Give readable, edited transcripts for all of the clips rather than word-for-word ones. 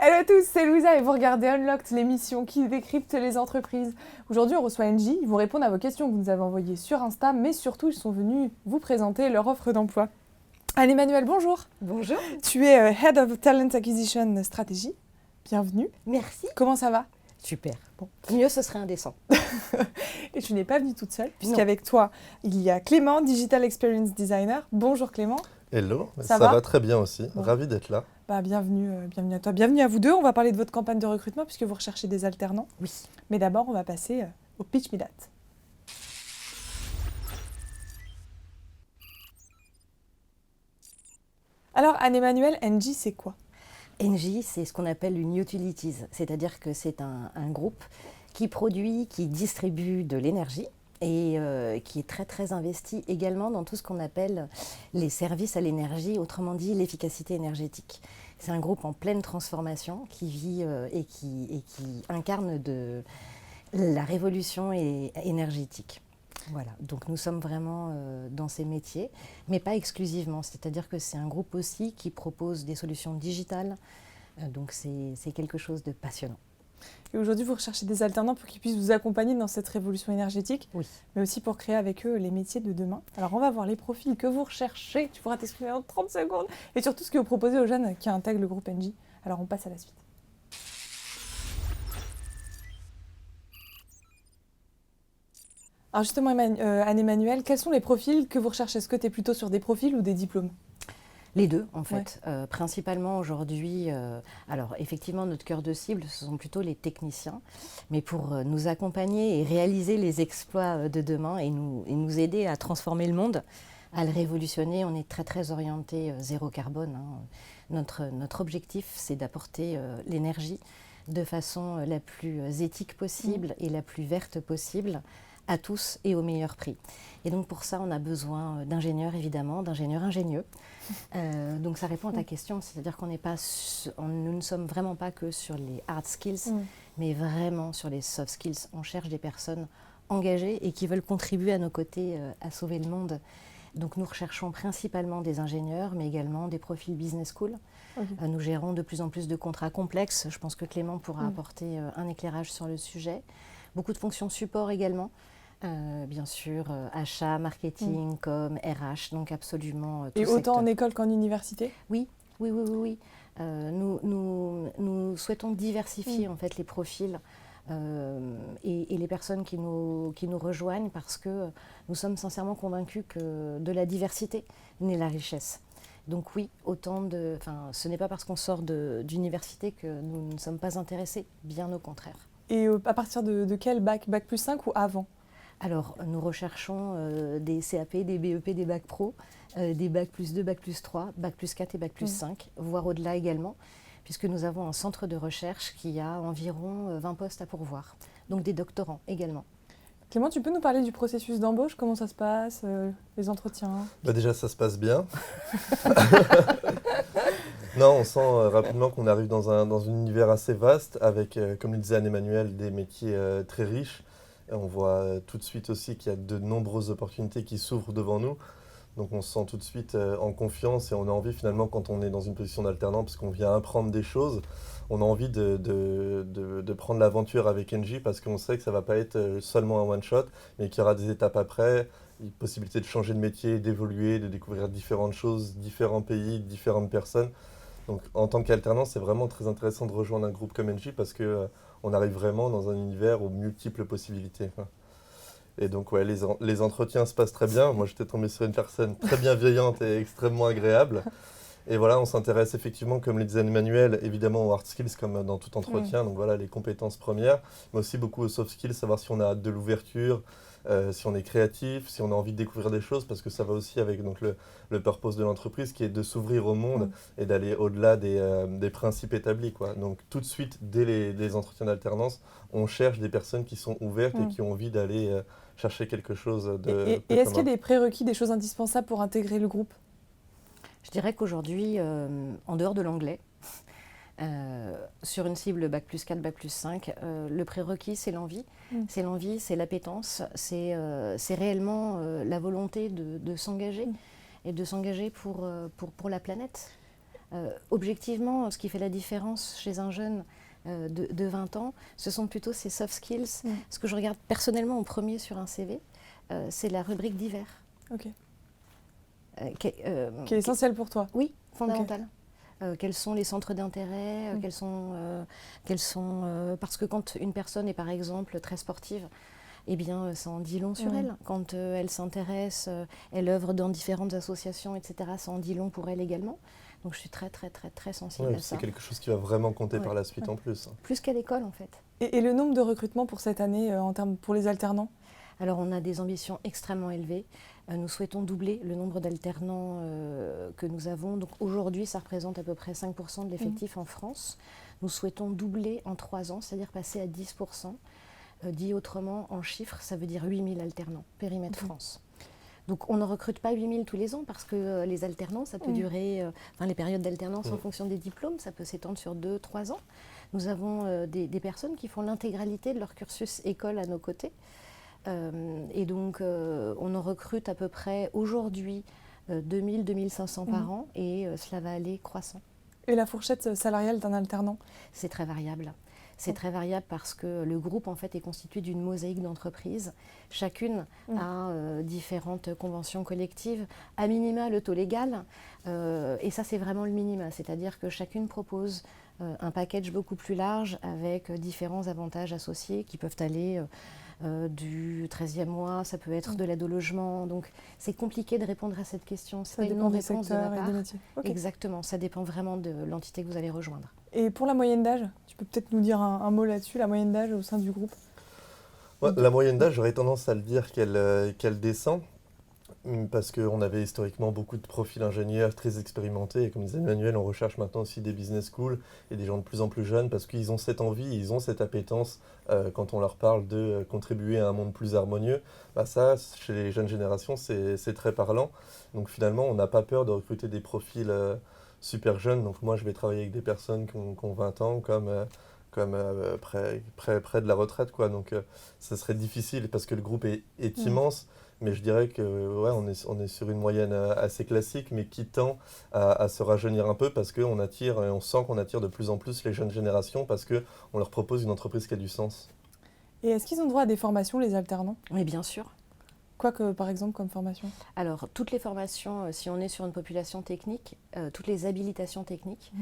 Hello à tous, c'est Louisa et vous regardez Unlocked, l'émission qui décrypte les entreprises. Aujourd'hui, on reçoit Engie. Ils vont répondre à vos questions que vous nous avez envoyées sur Insta, mais surtout, ils sont venus vous présenter leur offre d'emploi. Anne-Emmanuelle, bonjour. Bonjour. Tu es Head of Talent Acquisition Strategy. Bienvenue. Merci. Comment ça va? Super. Bon. Mieux, ce serait indécent. Et tu n'es pas venue toute seule, puisqu'avec toi, il y a Clément, Digital Experience Designer. Bonjour Clément. Hello, Ça va va très bien aussi. Bon. Ravi d'être là. Bienvenue à toi. Bienvenue à vous deux. On va parler de votre campagne de recrutement puisque vous recherchez des alternants. Oui. Mais d'abord, on va passer au Pitch Me That. Alors, Anne-Emmanuelle, Engie, c'est quoi? Engie, c'est ce qu'on appelle une utilities, c'est-à-dire que c'est un groupe qui produit, qui distribue de l'énergie et qui est très très investi également dans tout ce qu'on appelle les services à l'énergie, autrement dit l'efficacité énergétique. C'est un groupe en pleine transformation qui vit et qui incarne la révolution énergétique. Voilà, donc nous sommes vraiment dans ces métiers, mais pas exclusivement, c'est-à-dire que c'est un groupe aussi qui propose des solutions digitales, donc c'est quelque chose de passionnant. Et aujourd'hui, vous recherchez des alternants pour qu'ils puissent vous accompagner dans cette révolution énergétique, oui, mais aussi pour créer avec eux les métiers de demain. Alors, on va voir les profils que vous recherchez. Tu pourras t'exprimer en 30 secondes. Et surtout, ce que vous proposez aux jeunes qui intègrent le groupe Engie. Alors, on passe à la suite. Alors justement, Anne-Emmanuelle, quels sont les profils que vous recherchez? Est-ce que tu es plutôt sur des profils ou des diplômes? Les deux, en fait. Ouais. Principalement aujourd'hui, alors effectivement, notre cœur de cible, ce sont plutôt les techniciens, mais pour nous accompagner et réaliser les exploits de demain et nous aider à transformer le monde, à le révolutionner, on est très très orienté zéro carbone. Notre objectif, c'est d'apporter l'énergie de façon la plus éthique possible et la plus verte possible, à tous et au meilleur prix. Et donc pour ça, on a besoin d'ingénieurs, évidemment, d'ingénieurs ingénieux. Donc ça répond à ta question, c'est-à-dire nous ne sommes vraiment pas que sur les hard skills, mais vraiment sur les soft skills. On cherche des personnes engagées et qui veulent contribuer à nos côtés à sauver le monde. Donc nous recherchons principalement des ingénieurs, mais également des profils business school. Okay. Nous gérons de plus en plus de contrats complexes. Je pense que Clément pourra apporter un éclairage sur le sujet. Beaucoup de fonctions support également. Bien sûr, achat, marketing, com, RH, donc absolument tout. Et autant en école qu'en université? Oui. Nous souhaitons diversifier en fait les profils et les personnes qui nous rejoignent parce que nous sommes sincèrement convaincus que de la diversité naît la richesse. Donc oui, ce n'est pas parce qu'on sort d'université que nous ne sommes pas intéressés, bien au contraire. Et à partir de quel bac? Bac plus 5 ou avant? Alors, nous recherchons des CAP, des BEP, des bacs pro, des bac plus 2, bac plus 3, bac plus 4 et bac plus 5, voire au-delà également, puisque nous avons un centre de recherche qui a environ 20 postes à pourvoir, donc des doctorants également. Clément, tu peux nous parler du processus d'embauche? Comment ça se passe, les entretiens? Déjà, ça se passe bien. Non, on sent rapidement qu'on arrive dans un univers assez vaste, avec, comme le disait Anne-Emmanuelle, des métiers très riches. Et on voit tout de suite aussi qu'il y a de nombreuses opportunités qui s'ouvrent devant nous. Donc on se sent tout de suite en confiance et on a envie finalement, quand on est dans une position d'alternant, parce qu'on vient apprendre des choses, on a envie de prendre l'aventure avec Engie parce qu'on sait que ça ne va pas être seulement un one-shot, mais qu'il y aura des étapes après, une possibilité de changer de métier, d'évoluer, de découvrir différentes choses, différents pays, différentes personnes. Donc en tant qu'alternant, c'est vraiment très intéressant de rejoindre un groupe comme Engie parce qu'on arrive vraiment dans un univers aux multiples possibilités. Et donc ouais, les entretiens se passent très bien. Moi, j'étais tombé sur une personne très bienveillante et extrêmement agréable. Et voilà, on s'intéresse effectivement, comme le disait Emmanuel, évidemment aux hard skills comme dans tout entretien. Donc voilà, les compétences premières, mais aussi beaucoup aux soft skills, savoir si on a de l'ouverture, si on est créatif, si on a envie de découvrir des choses, parce que ça va aussi avec donc, le purpose de l'entreprise qui est de s'ouvrir au monde et d'aller au-delà des principes établis, quoi. Donc tout de suite, dès les entretiens d'alternance, on cherche des personnes qui sont ouvertes et qui ont envie d'aller chercher quelque chose de Et est-ce qu'il y a des prérequis, des choses indispensables pour intégrer le groupe? Je dirais qu'aujourd'hui, en dehors de l'anglais, sur une cible bac plus 4, bac plus 5, le prérequis, c'est l'envie. C'est l'envie, c'est l'appétence, c'est réellement la volonté de s'engager et de s'engager pour la planète. Objectivement, ce qui fait la différence chez un jeune de 20 ans, ce sont plutôt ces soft skills. Ce que je regarde personnellement en premier sur un CV, c'est la rubrique divers. Ok. Qui est essentielle pour toi. Oui, fondamentale. Quels sont les centres d'intérêt, parce que quand une personne est par exemple très sportive, eh bien ça en dit long sur elle. Quand elle s'intéresse, elle œuvre dans différentes associations, etc., ça en dit long pour elle également. Donc je suis très sensible à ça. C'est quelque chose qui va vraiment compter par la suite en plus. Plus qu'à l'école en fait. Et le nombre de recrutements pour cette année pour les alternants? Alors on a des ambitions extrêmement élevées. Nous souhaitons doubler le nombre d'alternants que nous avons. Donc aujourd'hui, ça représente à peu près 5% de l'effectif en France. Nous souhaitons doubler en 3 ans, c'est-à-dire passer à 10%. Dit autrement, en chiffres, ça veut dire 8000 alternants, périmètre France. Donc on ne recrute pas 8000 tous les ans parce que les alternants, ça peut durer, les périodes d'alternance en fonction des diplômes, ça peut s'étendre sur 2-3 ans. Nous avons des personnes qui font l'intégralité de leur cursus école à nos côtés. Et donc, on en recrute à peu près aujourd'hui 2000-2500 par an et cela va aller croissant. Et la fourchette salariale d'un alternant? C'est très variable. C'est très variable parce que le groupe en fait est constitué d'une mosaïque d'entreprises. Chacune a différentes conventions collectives, à minima le taux légal, et ça c'est vraiment le minima, c'est-à-dire que chacune propose un package beaucoup plus large avec différents avantages associés qui peuvent aller du 13e mois, ça peut être de l'aide au logement. Donc c'est compliqué de répondre à cette question. C'est pas une non-réponse de ma part. Okay. Exactement, ça dépend vraiment de l'entité que vous allez rejoindre. Et pour la moyenne d'âge, tu peux peut-être nous dire un mot là-dessus, la moyenne d'âge au sein du groupe? La moyenne d'âge, j'aurais tendance à le dire qu'elle descend, parce qu'on avait historiquement beaucoup de profils ingénieurs très expérimentés, et comme disait Emmanuel, on recherche maintenant aussi des business schools et des gens de plus en plus jeunes, parce qu'ils ont cette envie, ils ont cette appétence, quand on leur parle de contribuer à un monde plus harmonieux. Ça, chez les jeunes générations, c'est très parlant. Donc finalement, on n'a pas peur de recruter des profils super jeunes. Donc moi, je vais travailler avec des personnes qui ont 20 ans, comme près de la retraite, quoi. Donc ça serait difficile parce que le groupe est immense, mais je dirais que on est sur une moyenne assez classique, mais qui tend à se rajeunir un peu parce qu'on attire, et on sent qu'on attire de plus en plus les jeunes générations parce qu'on leur propose une entreprise qui a du sens. Et est-ce qu'ils ont droit à des formations, les alternants? Oui, bien sûr. Quoi que, par exemple, comme formation? Alors, toutes les formations, si on est sur une population technique, toutes les habilitations techniques,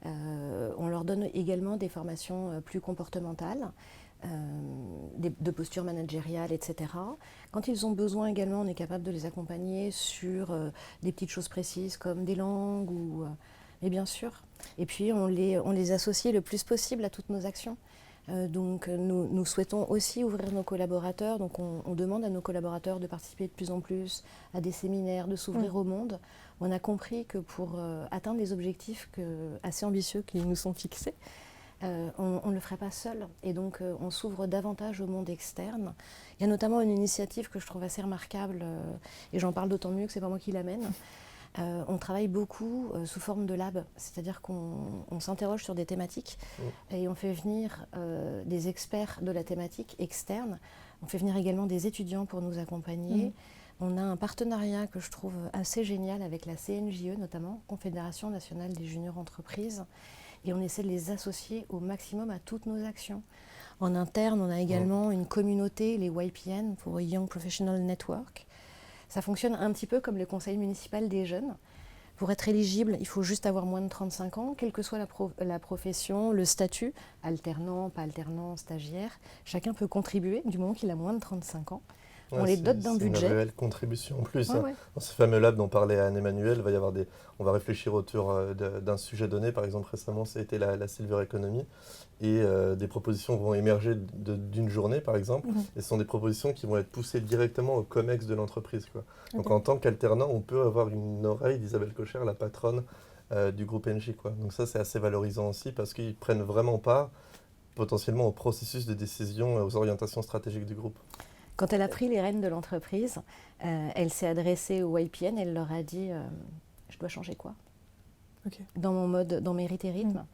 on leur donne également des formations plus comportementales, de posture managériale, etc. Quand ils ont besoin également, on est capable de les accompagner sur des petites choses précises comme des langues, mais bien sûr. Et puis, on les associe le plus possible à toutes nos actions. Donc nous souhaitons aussi ouvrir nos collaborateurs, donc on demande à nos collaborateurs de participer de plus en plus à des séminaires, de s'ouvrir au monde. On a compris que pour atteindre les objectifs assez ambitieux qui nous sont fixés, on ne le ferait pas seul, et donc on s'ouvre davantage au monde externe. Il y a notamment une initiative que je trouve assez remarquable, et j'en parle d'autant mieux que ce n'est pas moi qui l'amène. On travaille beaucoup sous forme de lab, c'est-à-dire qu'on s'interroge sur des thématiques et on fait venir des experts de la thématique externe. On fait venir également des étudiants pour nous accompagner. On a un partenariat que je trouve assez génial avec la CNJE, notamment, Confédération nationale des juniors entreprises, et on essaie de les associer au maximum à toutes nos actions. En interne, on a également une communauté, les YPN, pour Young Professional Network. Ça fonctionne un petit peu comme le conseil municipal des jeunes. Pour être éligible, il faut juste avoir moins de 35 ans, quelle que soit la profession, le statut, alternant, pas alternant, stagiaire. Chacun peut contribuer du moment qu'il a moins de 35 ans. On les dote d'un budget. C'est une réelle contribution en plus. Dans ce fameux lab dont parlait Anne-Emmanuel, on va réfléchir autour d'un sujet donné. Par exemple, récemment, ça a été la Silver Economy. Et des propositions vont émerger d'une journée, par exemple. Et ce sont des propositions qui vont être poussées directement au COMEX de l'entreprise, quoi. Donc en tant qu'alternant, on peut avoir une oreille d'Isabelle Cocher, la patronne du groupe NJ, quoi. Donc ça, c'est assez valorisant aussi parce qu'ils prennent vraiment part potentiellement au processus de décision, aux orientations stratégiques du groupe. Quand elle a pris les rênes de l'entreprise, elle s'est adressée au YPN, elle leur a dit je dois changer quoi dans mon mode, dans mes rites et rythmes.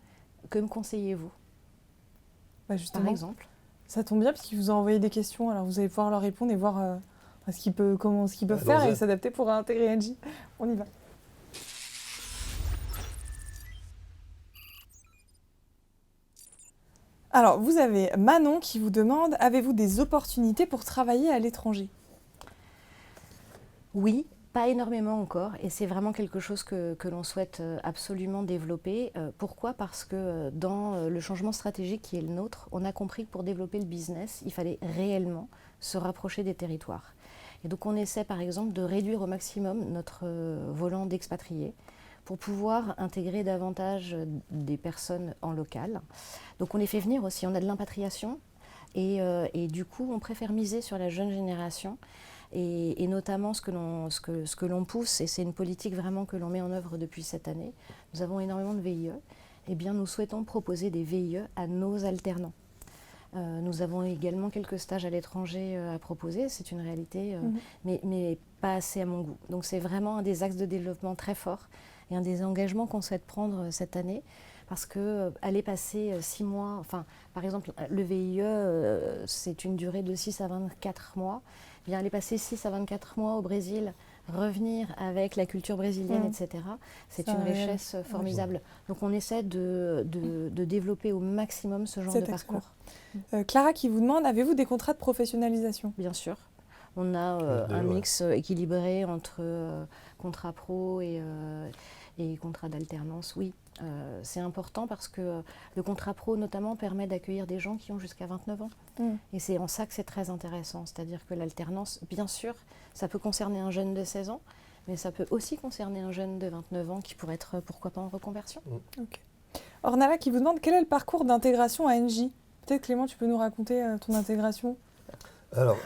Que me conseillez-vous? Justement, par exemple. Ça tombe bien parce qu'ils vous ont envoyé des questions, alors vous allez pouvoir leur répondre et voir ce qu'ils peuvent faire et s'adapter pour intégrer NJ. On y va. Alors, vous avez Manon qui vous demande, avez-vous des opportunités pour travailler à l'étranger ? Oui, pas énormément encore, et c'est vraiment quelque chose que l'on souhaite absolument développer. Pourquoi ? Parce que dans le changement stratégique qui est le nôtre, on a compris que pour développer le business, il fallait réellement se rapprocher des territoires. Et donc on essaie par exemple de réduire au maximum notre volant d'expatriés pour pouvoir intégrer davantage des personnes en local. Donc on les fait venir aussi, on a de l'impatriation, et du coup on préfère miser sur la jeune génération. Et notamment ce que l'on pousse, et c'est une politique vraiment que l'on met en œuvre depuis cette année, nous avons énormément de VIE, eh bien nous souhaitons proposer des VIE à nos alternants. Nous avons également quelques stages à l'étranger à proposer, c'est une réalité, mais pas assez à mon goût. Donc c'est vraiment un des axes de développement très forts et un des engagements qu'on souhaite prendre cette année, parce qu'aller passer 6 mois, enfin par exemple le VIE c'est une durée de 6 à 24 mois, bien aller passer 6 à 24 mois au Brésil, revenir avec la culture brésilienne, etc., c'est une richesse formidable. Donc on essaie de développer au maximum ce genre de parcours. Clara qui vous demande, avez-vous des contrats de professionnalisation ? Bien sûr. On a un mix équilibré entre contrat pro et contrat d'alternance, oui. C'est important parce que le contrat pro notamment permet d'accueillir des gens qui ont jusqu'à 29 ans. Et c'est en ça que c'est très intéressant. C'est-à-dire que l'alternance, bien sûr, ça peut concerner un jeune de 16 ans, mais ça peut aussi concerner un jeune de 29 ans qui pourrait être, pourquoi pas, en reconversion. Okay. Ornella qui vous demande, quel est le parcours d'intégration à NJ ? Peut-être Clément, tu peux nous raconter ton intégration ? Alors,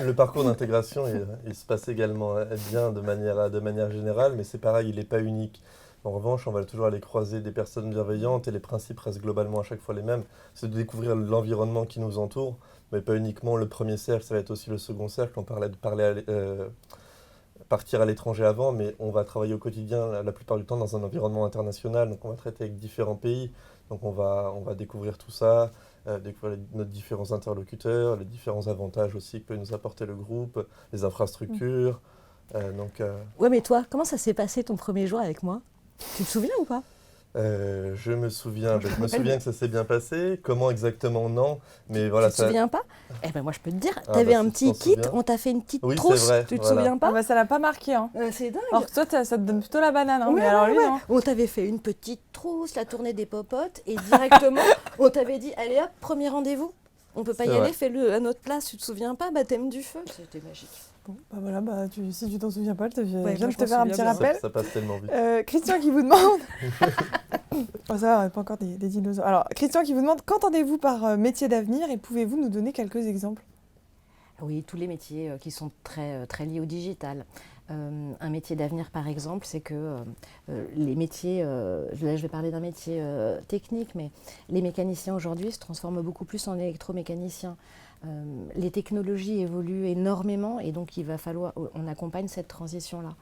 le parcours d'intégration, il se passe également bien de manière générale, mais c'est pareil, il n'est pas unique. En revanche, on va toujours aller croiser des personnes bienveillantes et les principes restent globalement à chaque fois les mêmes. C'est de découvrir l'environnement qui nous entoure, mais pas uniquement le premier cercle, ça va être aussi le second cercle. On parlait de partir à l'étranger avant, mais on va travailler au quotidien la plupart du temps dans un environnement international, donc on va traiter avec différents pays, donc on va découvrir tout ça, découvrir nos différents interlocuteurs, les différents avantages aussi que peut nous apporter le groupe, les infrastructures. Ouais, mais toi, comment ça s'est passé ton premier jour avec moi ? Tu te souviens ou pas ? Je me souviens que ça s'est bien passé. Comment exactement, non. Mais voilà, tu te souviens pas ? Eh ben moi je peux te dire, Ah, t'avais bah, un si petit tu t'en kit, souviens. on t'a fait une petite Oui, trousse, c'est vrai, tu te voilà. souviens pas ? Ça l'a pas marqué. Hein. C'est dingue. Alors que toi, ça te donne plutôt la banane. Hein, Ouais, mais alors lui, ouais. non. On t'avait fait une petite trousse, la tournée des popotes, et directement, on t'avait dit, allez hop, premier rendez-vous. On peut pas y C'est aller, vrai. fais-le à notre place, tu te souviens pas ? Baptême du feu, c'était magique. Bon, bah voilà, si tu t'en souviens pas, je viens moi, de je te m'en faire un souviens petit bien. rappel. Ça passe tellement vite. Christian qui vous demande... Oh, ça va, on n'a pas encore des dinosaures. Alors, Christian qui vous demande, qu'entendez-vous par métier d'avenir et pouvez-vous nous donner quelques exemples ? Oui, tous les métiers qui sont très, très liés au digital. Un métier d'avenir, par exemple, c'est que les métiers, là je vais parler d'un métier technique, mais les mécaniciens aujourd'hui se transforment beaucoup plus en électromécaniciens. Les technologies évoluent énormément et donc il va falloir, on accompagne cette transition-là.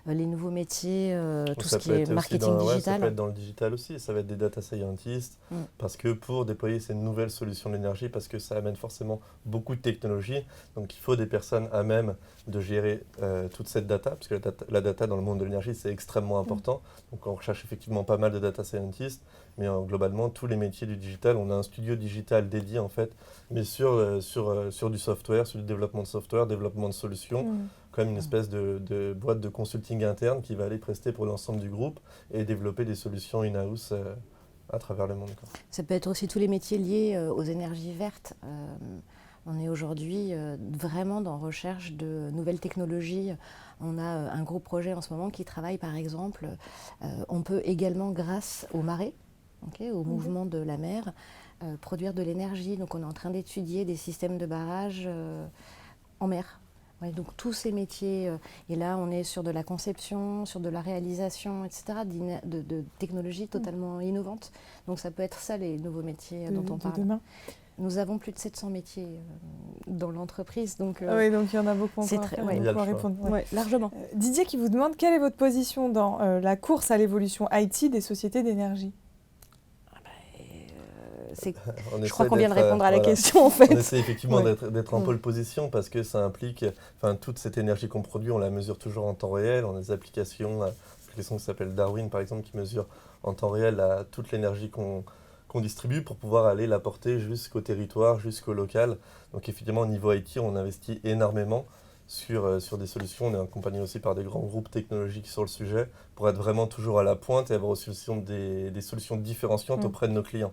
Les nouveaux métiers, tout ce qui est marketing digital. Ça peut être dans le digital aussi, ça va être des data scientists, parce que pour déployer ces nouvelles solutions d'énergie, parce que ça amène forcément beaucoup de technologies, donc il faut des personnes à même de gérer toute cette data, parce que la data dans le monde de l'énergie c'est extrêmement important, donc on recherche effectivement pas mal de data scientists, mais globalement tous les métiers du digital, on a un studio digital dédié en fait, mais sur du software, sur du développement de software, développement de solutions, comme une espèce de boîte de consulting interne qui va aller prester pour l'ensemble du groupe et développer des solutions in-house à travers le monde. Ça peut être aussi tous les métiers liés aux énergies vertes. On est aujourd'hui vraiment dans recherche de nouvelles technologies. On a un gros projet en ce moment qui travaille par exemple, on peut également grâce aux marées, au mouvement de la mer, produire de l'énergie. Donc on est en train d'étudier des systèmes de barrage en mer. Ouais, donc tous ces métiers, et là on est sur de la conception, sur de la réalisation, etc., de technologies totalement innovantes. Donc ça peut être ça les nouveaux métiers dont on parle. Demain. Nous avons plus de 700 métiers dans l'entreprise. Donc, oui, donc il y en a beaucoup encore à répondre. Ouais. Ouais, largement. Didier qui vous demande, quelle est votre position dans la course à l'évolution IT des sociétés d'énergie ? Je crois qu'on vient de répondre à la question en fait. On essaie effectivement d'être en pole position parce que ça implique, toute cette énergie qu'on produit, on la mesure toujours en temps réel. On a des applications qui s'appelle Darwin par exemple, qui mesure en temps réel toute l'énergie qu'on qu'on distribue pour pouvoir aller la porter jusqu'au territoire, jusqu'au local. Donc effectivement, au niveau IT, on investit énormément sur des solutions. On est accompagné aussi par des grands groupes technologiques sur le sujet pour être vraiment toujours à la pointe et avoir aussi des solutions différenciantes auprès de nos clients.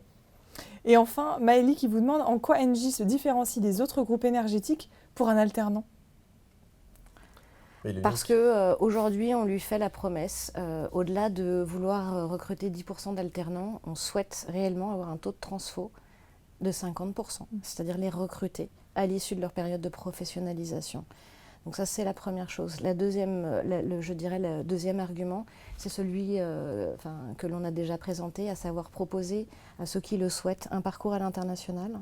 Et enfin, Maëlie qui vous demande en quoi Engie se différencie des autres groupes énergétiques pour un alternant. Parce qu'aujourd'hui, on lui fait la promesse, au-delà de vouloir recruter 10% d'alternants, on souhaite réellement avoir un taux de transfo de 50%, c'est-à-dire les recruter à l'issue de leur période de professionnalisation. Donc ça, c'est la première chose. La deuxième, je dirais le deuxième argument, c'est celui que l'on a déjà présenté, à savoir proposer à ceux qui le souhaitent un parcours à l'international.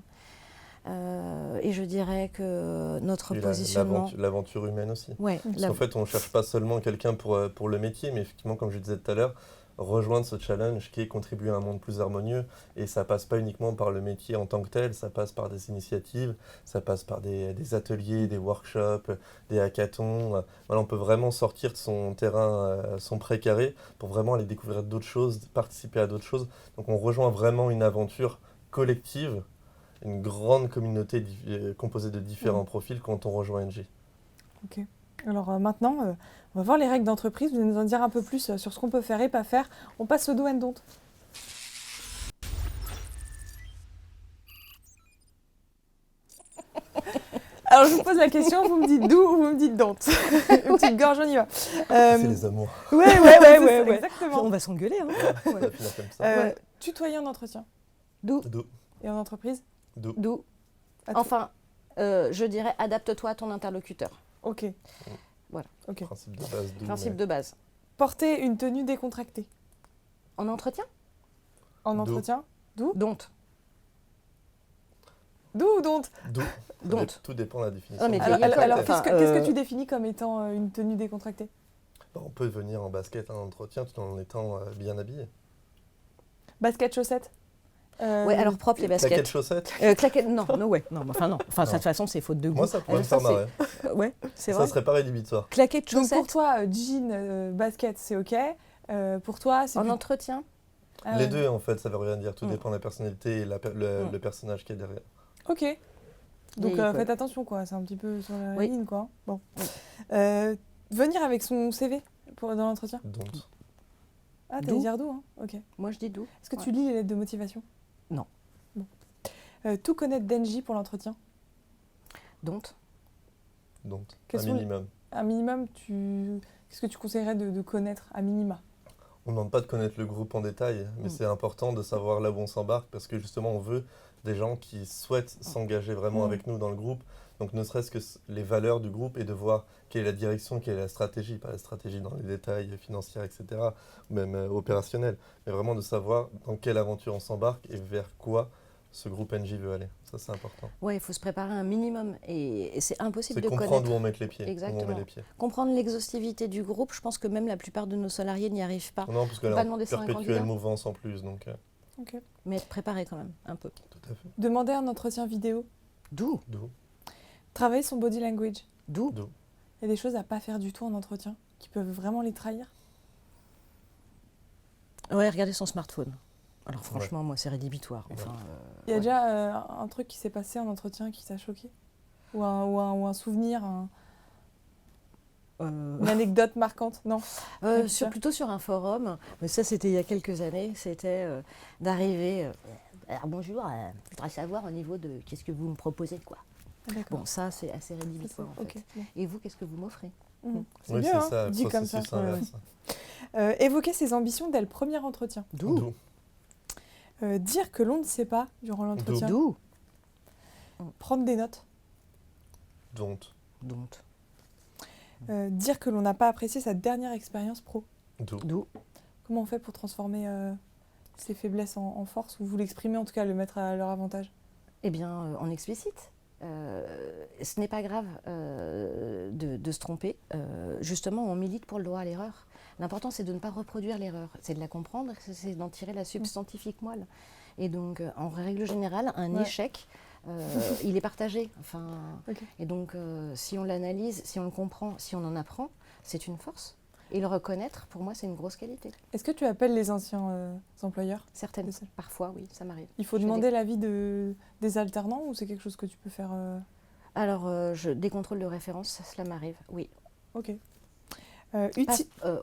Et je dirais que notre positionnement... L'aventure humaine aussi. Ouais, parce qu'en fait, on ne cherche pas seulement quelqu'un pour le métier, mais effectivement, comme je disais tout à l'heure, rejoindre ce challenge qui est contribuer à un monde plus harmonieux. Et ça passe pas uniquement par le métier en tant que tel, ça passe par des initiatives, ça passe par des ateliers, des workshops, des hackathons. Voilà, on peut vraiment sortir de son terrain, son précaré, pour vraiment aller découvrir d'autres choses, participer à d'autres choses. Donc on rejoint vraiment une aventure collective, une grande communauté composée de différents profils quand on rejoint Engie. Ok. Alors maintenant, on va voir les règles d'entreprise. Vous allez nous en dire un peu plus sur ce qu'on peut faire et pas faire. On passe au do and don't. Alors je vous pose la question, vous me dites do ou vous me dites don't. Une petite gorge, on y va. C'est les amours. Ouais, exactement. On va s'engueuler. Hein. Ouais. Tutoyer en entretien. Do. Et en entreprise? Do. Enfin, je dirais adapte-toi à ton interlocuteur. Ok. Voilà. Okay. Principe de base. Principe de base. Porter une tenue décontractée. En entretien? En entretien? Do. Don't. Do ou don't? Don't. Tout dépend de la définition. Non, mais alors qu'est-ce que tu définis comme étant une tenue décontractée? On peut venir en basket à un entretien tout en étant bien habillé. Basket, chaussettes? Ouais, alors propre les baskets. Claquettes, chaussettes? Claquettes, non. Enfin, non. Enfin, de toute façon, c'est faute de goût. Moi, ça pourrait me faire marrer. Ouais, c'est vrai. Ça serait pas rédhibitoire. Claquettes, chaussettes. Donc pour toi, jean, basket, c'est ok. Pour toi, c'est... En entretien? Les deux, en fait, ça veut rien dire. Tout dépend de la personnalité et le personnage qui est derrière. Ok. Donc faites attention, quoi. C'est un petit peu sur la ligne, quoi. Bon. Venir avec son CV dans l'entretien? Don't. Ah, t'allais dire do, hein? Ok. Moi, je dis do. Est-ce que tu lis les lettres de motivation? Non. Bon. Tout connaître d'Engie pour l'entretien? Don't. Un minimum. Un minimum, qu'est-ce que tu conseillerais de connaître à minima? On ne demande pas de connaître le groupe en détail, mais c'est important de savoir là où on s'embarque parce que justement, on veut des gens qui souhaitent s'engager vraiment avec nous dans le groupe. Donc ne serait-ce que les valeurs du groupe et de voir quelle est la direction, quelle est la stratégie, pas la stratégie dans les détails financiers, etc., ou même opérationnels, mais vraiment de savoir dans quelle aventure on s'embarque et vers quoi ce groupe Engie veut aller. Ça, c'est important. Oui, il faut se préparer un minimum et c'est impossible de connaître. C'est comprendre où on met les pieds. Exactement. Où on met les pieds. Comprendre l'exhaustivité du groupe, je pense que même la plupart de nos salariés n'y arrivent pas. Non, parce que là, on perpétuelle mouvance en plus. Donc, okay. Mais être préparé quand même, un peu. Tout à fait. Demander un entretien vidéo? Do. Travailler son body language? Do. Il y a des choses à ne pas faire du tout en entretien qui peuvent vraiment les trahir? Ouais, regarder son smartphone. Alors franchement, moi, c'est rédhibitoire. Enfin, il y a déjà un truc qui s'est passé en entretien qui t'a choqué? Ou un souvenir, une anecdote marquante? Non. Plutôt sur un forum, mais ça c'était il y a quelques années, c'était d'arriver, alors bonjour, je voudrais savoir au niveau de qu'est-ce que vous me proposez, quoi. Bon, ça c'est assez rédhibitoire en fait. Bon. Et vous, qu'est-ce que vous m'offrez? C'est mieux, hein, ça, dit comme ça. Évoquer ses ambitions dès le premier entretien. Do. Dire que l'on ne sait pas durant l'entretien. Do. Prendre des notes. Don't. Dire que l'on n'a pas apprécié sa dernière expérience pro. Do. Comment on fait pour transformer ses faiblesses en force, ou vous l'exprimez en tout cas, le mettre à leur avantage? Eh bien, on explicite. Ce n'est pas grave de se tromper. Justement, on milite pour le droit à l'erreur. L'important, c'est de ne pas reproduire l'erreur. C'est de la comprendre, c'est d'en tirer la substantifique moelle. Et donc, en règle générale, un échec, il est partagé. Enfin, et donc, si on l'analyse, si on le comprend, si on en apprend, c'est une force. Et le reconnaître, pour moi, c'est une grosse qualité. Est-ce que tu appelles les anciens employeurs? Certaines, C'est ça. parfois, oui, ça m'arrive. Il faut Je demander l'avis des alternants ou c'est quelque chose que tu peux faire Alors, des contrôles de référence, cela m'arrive, oui. Ok.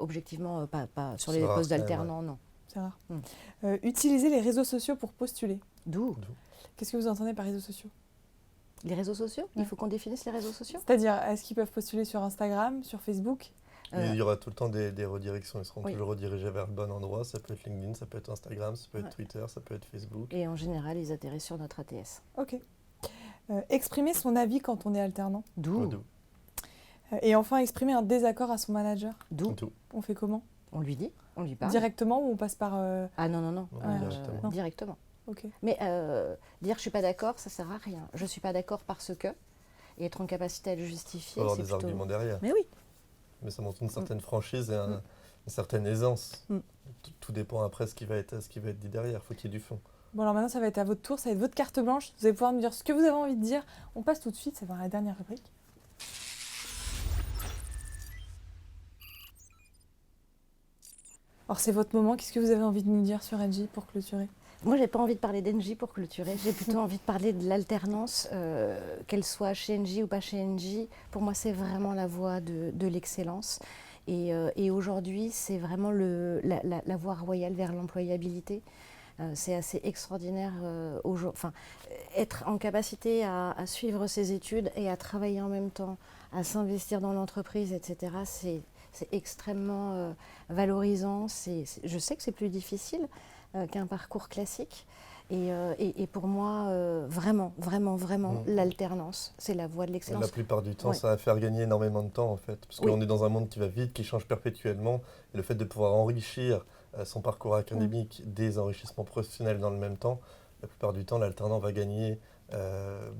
Objectivement, pas sur C'est les rare, postes quand même, d'alternants, non. C'est rare. Utiliser les réseaux sociaux pour postuler. D'où Qu'est-ce que vous entendez par réseaux sociaux? les réseaux sociaux. Ouais. Il faut qu'on définisse les réseaux sociaux. C'est-à-dire, est-ce qu'ils peuvent postuler sur Instagram, sur Facebook? Mais il y aura tout le temps des redirections. Ils seront Oui. toujours redirigés vers le bon endroit. Ça peut être LinkedIn, ça peut être Instagram, ça peut être Ouais. Twitter, ça peut être Facebook. Et en général, ils atterrissent sur notre ATS. Ok. Exprimer son avis quand on est alternant. D'où D'où. Et enfin, exprimer un désaccord à son manager. D'où Tout. On fait comment? on lui dit, on lui parle. Directement ou on passe par... Ah non, non, non. Ouais, directement. Directement. Ok. Mais dire je suis pas d'accord, ça sert à rien. Je suis pas d'accord parce que, et être en capacité à le Il justifier, faut avoir c'est des plutôt... arguments derrière. Mais oui. Mais ça montre une certaine franchise et une certaine aisance. Mm. Tout dépend après ce qui va être dit derrière. Il faut qu'il y ait du fond. Bon, alors maintenant, ça va être à votre tour. Ça va être votre carte blanche. Vous allez pouvoir nous dire ce que vous avez envie de dire. On passe tout de suite. Ça va dans la dernière rubrique. Alors, c'est votre moment. Qu'est-ce que vous avez envie de nous dire sur NJ pour clôturer? Moi, j'ai pas envie de parler d'Engie pour clôturer. J'ai plutôt envie de parler de l'alternance, qu'elle soit chez Engie ou pas chez Engie. Pour moi, c'est vraiment la voie de l'excellence. Et aujourd'hui, c'est vraiment la voie royale vers l'employabilité. C'est assez extraordinaire. Être en capacité à suivre ses études et à travailler en même temps, à s'investir dans l'entreprise, etc., c'est extrêmement valorisant. Je sais que c'est plus difficile qu'un parcours classique. Et pour moi, vraiment, l'alternance, c'est la voie de l'excellence. La plupart du temps, Ouais. ça va faire gagner énormément de temps en fait. Parce Oui. qu'on est dans un monde qui va vite, qui change perpétuellement. Et le fait de pouvoir enrichir son parcours académique des enrichissements professionnels dans le même temps, la plupart du temps, l'alternant va gagner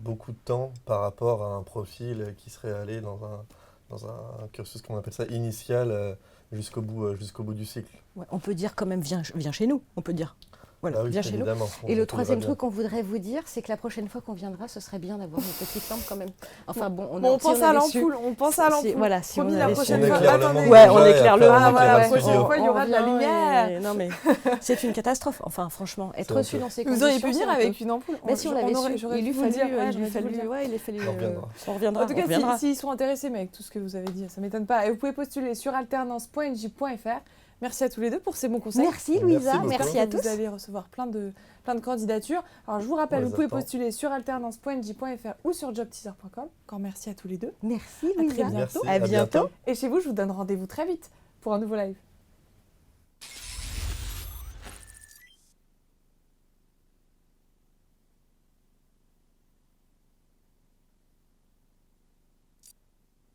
beaucoup de temps par rapport à un profil qui serait allé dans un cursus, comment on appelle ça, initial jusqu'au bout du cycle. Ouais, on peut dire quand même, viens chez nous, on peut dire. Voilà, Ah oui, viens chez nous. évidemment. Et le On troisième verra truc qu'on voudrait vous dire, c'est que la prochaine fois qu'on viendra, ce serait bien d'avoir une petite lampe quand même. Enfin bon, On pense à l'ampoule. On pense à l'ampoule. Voilà, si Promis, on la avait prochaine On fois. éclaire le Attendez. monde Ouais, déjà, on et éclaire après, le on monde. éclaire la le prochaine studio. fois, il y aura de la vient lumière. Non mais c'est une catastrophe. Enfin franchement, être C'est reçu honteux. dans ces Vous conditions. auriez pu venir c'est avec honteux. une ampoule. Mais si on l'avait su, j'aurais il lui dû vous le fallu, dire. Ouais, il j'aurais lui dû vous le dire. fallu, ouais, il a fallu. On reviendra. On reviendra. En tout on cas, reviendra. s'ils sont intéressés, mais avec tout ce que vous avez dit, ça ne m'étonne pas. Et vous pouvez postuler sur alternance.nj.fr. Merci à tous les deux pour ces bons conseils. Merci Merci Louisa, beaucoup. merci à Vous tous. allez recevoir plein de candidatures. Alors, je vous rappelle, On vous les pouvez attend. postuler sur alternance.nj.fr ou sur jobteaser.com. Encore merci à tous les deux. Merci très Louisa. bientôt. Merci, À bientôt. Et chez vous, je vous donne rendez-vous très vite pour un nouveau live.